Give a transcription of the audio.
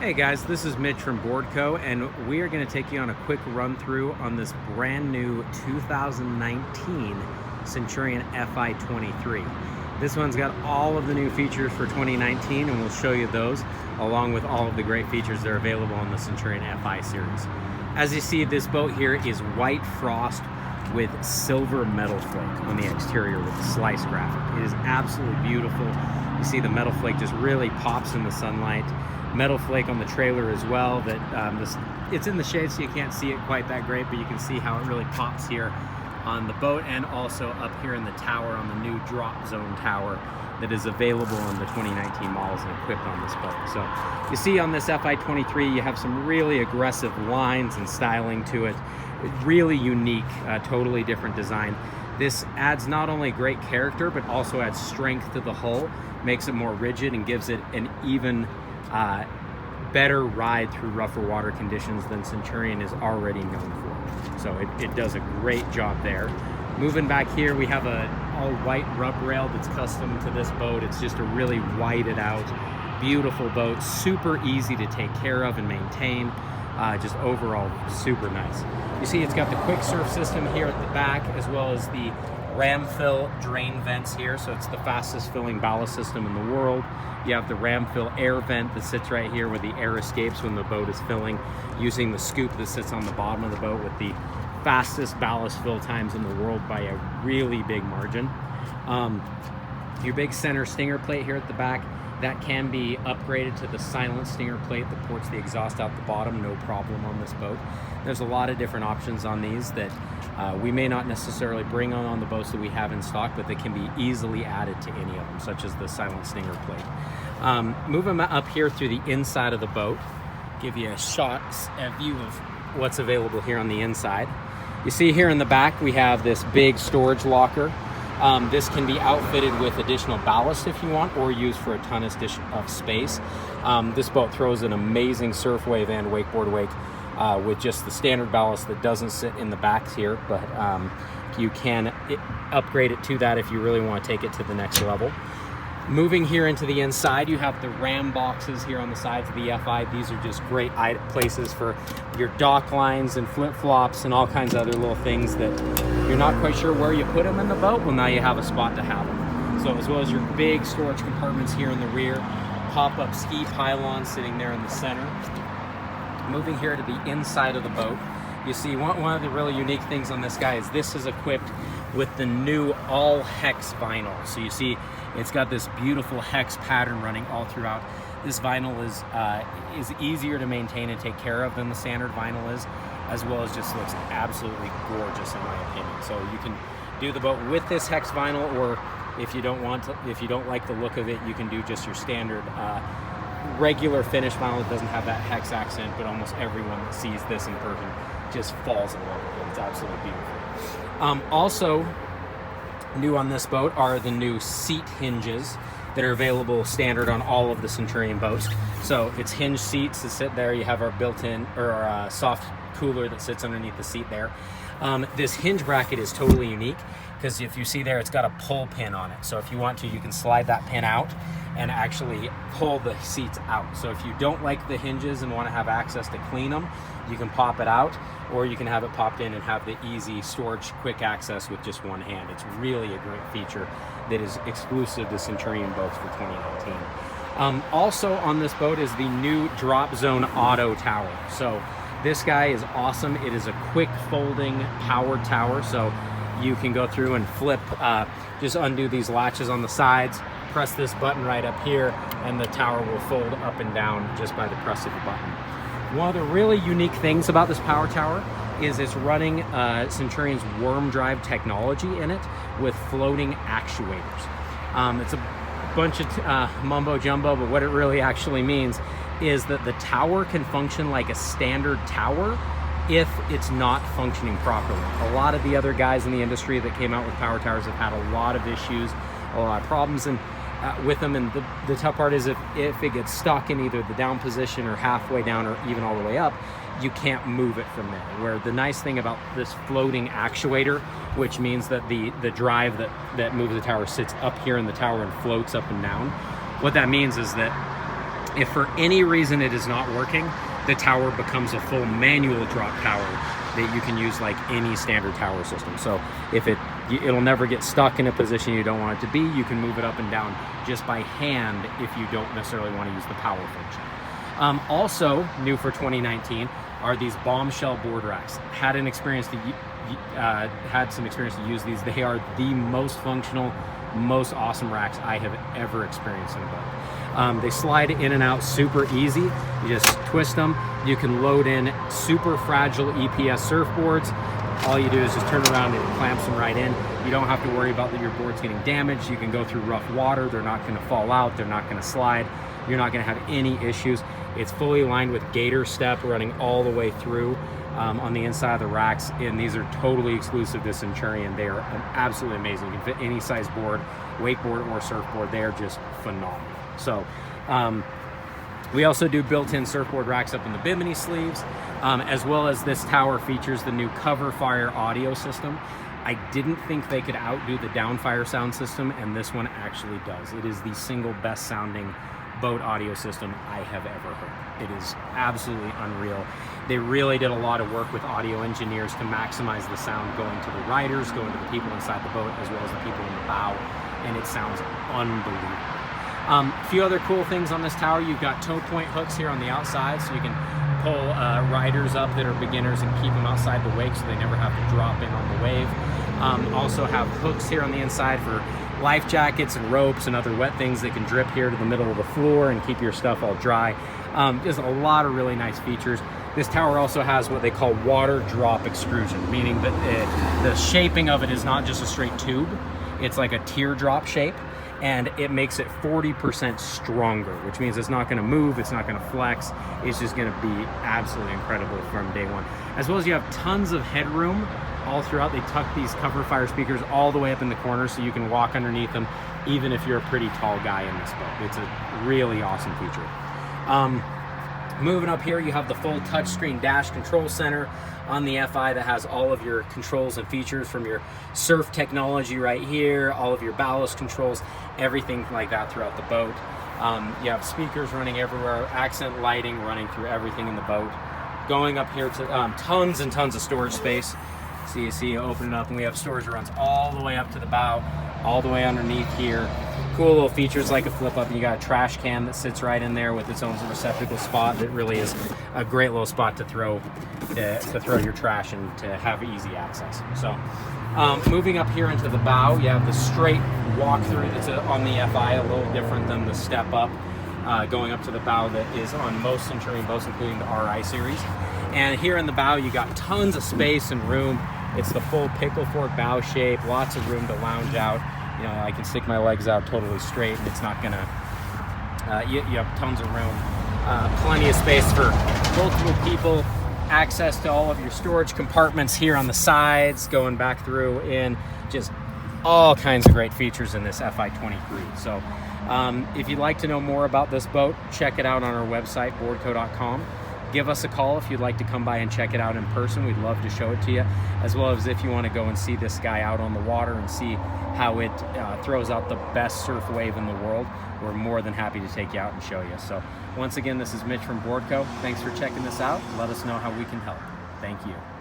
Hey guys, this is Mitch from Boardco, and we are going to take you on a quick run through on this brand new 2019 Centurion Fi23. This one's got all of the new features for 2019, and we'll show you those along with all of the great features that are available on the Centurion Fi series. As you see, this boat here is white frost with silver metal flake on the exterior with the slice graphic. It is absolutely beautiful. You see the metal flake just really pops in the sunlight. Metal flake on the trailer as well. It's in the shade, so you can't see it quite that great, but you can see how it really pops here on the boat, and also up here in the tower on the new drop zone tower that is available on the 2019 models and equipped on this boat. So you see on this Fi23, you have some really aggressive lines and styling to it. Really unique, totally different design. This adds not only great character, but also adds strength to the hull, makes it more rigid, and gives it an even better ride through rougher water conditions than Centurion is already known for. So it does a great job there. Moving back here, we have a all white rub rail that's custom to this boat. It's just a really whited out, beautiful boat, super easy to take care of and maintain. Just overall super nice. You see it's got the quick surf system here at the back, as well as the ram fill drain vents here, so it's the fastest filling ballast system in the world. You have the ram fill air vent that sits right here where the air escapes when the boat is filling, using the scoop that sits on the bottom of the boat with the fastest ballast fill times in the world by a really big margin. Your big center stinger plate here at the back, that can be upgraded to the silent stinger plate that ports the exhaust out the bottom, no problem on this boat. There's a lot of different options on these that we may not necessarily bring on the boats that we have in stock, but they can be easily added to any of them, such as the silent stinger plate. Moving up here through the inside of the boat, give you a view of what's available here on the inside. You see here in the back, we have this big storage locker. This can be outfitted with additional ballast if you want, or used for a ton of space. This boat throws an amazing surf wave and wakeboard wake with just the standard ballast that doesn't sit in the backs here, but you can upgrade it to that if you really want to take it to the next level. Moving here into the inside, you have the ram boxes here on the sides of the Fi. These are just great places for your dock lines and flip-flops and all kinds of other little things that you're not quite sure where you put them in the boat. Well, now you have a spot to have them. So as well as your big storage compartments here in the rear, pop-up ski pylon sitting there in the center. Moving here to the inside of the boat, you see one of the really unique things on this guy is this is equipped with the new all hex vinyl. So you see it's got this beautiful hex pattern running all throughout. This vinyl is easier to maintain and take care of than the standard vinyl is, as well as just looks absolutely gorgeous in my opinion. So you can do the boat with this hex vinyl, or if you don't like the look of it, you can do just your standard regular finish vinyl that doesn't have that hex accent, but almost everyone that sees this in person just falls in love with it. It's absolutely beautiful. Also new on this boat are the new seat hinges that are available standard on all of the Centurion boats. So it's hinge seats that sit there. You have our built-in or our soft cooler that sits underneath the seat there. This hinge bracket is totally unique because if you see there, it's got a pull pin on it. So if you want to, you can slide that pin out and actually pull the seats out. So if you don't like the hinges and want to have access to clean them, you can pop it out, or you can have it popped in and have the easy storage, quick access with just one hand. It's really a great feature that is exclusive to Centurion boats for 2019. Also on this boat is the new drop zone auto tower. So this guy is awesome. It is a quick folding powered tower, so you can go through and flip, just undo these latches on the sides, press this button right up here, and the tower will fold up and down just by the press of the button. One of the really unique things about this power tower is it's running Centurion's worm drive technology in it with floating actuators. It's a bunch of mumbo jumbo, but what it really actually means is that the tower can function like a standard tower if it's not functioning properly. A lot of the other guys in the industry that came out with power towers have had a lot of issues, a lot of problems with them, and the tough part is if it gets stuck in either the down position or halfway down or even all the way up, you can't move it from there. Where the nice thing about this floating actuator, which means that the drive that moves the tower sits up here in the tower and floats up and down, what that means is that If for any reason it is not working, the tower becomes a full manual drop tower that you can use like any standard tower system. So if it'll never get stuck in a position you don't want it to be, you can move it up and down just by hand if you don't necessarily want to use the power function. Also new for 2019 are these bombshell board racks. Had some experience to use these. They are the most functional, most awesome racks I have ever experienced in a boat. They slide in and out super easy. You just twist them. You can load in super fragile EPS surfboards. All you do is just turn around and it clamps them right in. You don't have to worry about that your board's getting damaged. You can go through rough water. They're not going to fall out. They're not going to slide. You're not going to have any issues. It's fully lined with gator step running all the way through on the inside of the racks, and these are totally exclusive to Centurion. They are absolutely amazing. You can fit any size board, wakeboard or surfboard. They are just phenomenal. So we also do built-in surfboard racks up in the bimini sleeves, as well as this tower features the new Cover Fire audio system. I didn't think they could outdo the Downfire sound system, and this one actually does. It is the single best sounding boat audio system I have ever heard. It is absolutely unreal. They really did a lot of work with audio engineers to maximize the sound going to the riders, going to the people inside the boat, as well as the people in the bow, and it sounds unbelievable. A few other cool things on this tower. You've got tow point hooks here on the outside, so you can pull riders up that are beginners and keep them outside the wake so they never have to drop in on the wave. Also have hooks here on the inside for life jackets and ropes and other wet things that can drip here to the middle of the floor and keep your stuff all dry. There's a lot of really nice features. This tower also has what they call water drop extrusion, meaning that the shaping of it is not just a straight tube. It's like a teardrop shape, and it makes it 40% stronger, which means it's not going to move, it's not going to flex. It's just going to be absolutely incredible from day one. As well as you have tons of headroom all throughout. They tuck these Cover Fire speakers all the way up in the corner so you can walk underneath them even if you're a pretty tall guy in this boat. It's a really awesome feature. Moving up here, you have the full touchscreen dash control center on the FI that has all of your controls and features from your surf technology right here, all of your ballast controls, everything like that throughout the boat. You have speakers running everywhere, accent lighting running through everything in the boat. Going up here to tons and tons of storage space. So you see, you open it up and we have storage that runs all the way up to the bow, all the way underneath here. Cool little features like a flip up. You got a trash can that sits right in there with its own receptacle spot that really is a great little spot to throw your trash and to have easy access. So moving up here into the bow, you have the straight walk-through that's on the FI, a little different than the step up going up to the bow that is on most Centurion boats, including the RI series. And here in the bow, you got tons of space and room. It's the full pickle fork bow shape, lots of room to lounge out. You know, I can stick my legs out totally straight and it's not gonna, you have tons of room. Plenty of space for multiple people, access to all of your storage compartments here on the sides, going back through in, just all kinds of great features in this Fi23. So if you'd like to know more about this boat, check it out on our website, boardco.com. Give us a call if you'd like to come by and check it out in person. We'd love to show it to you, as well as if you want to go and see this guy out on the water and see how it throws out the best surf wave in the world. We're more than happy to take you out and show you. So once again, this is Mitch from Boardco. Thanks for checking this out. Let us know how we can help. Thank you.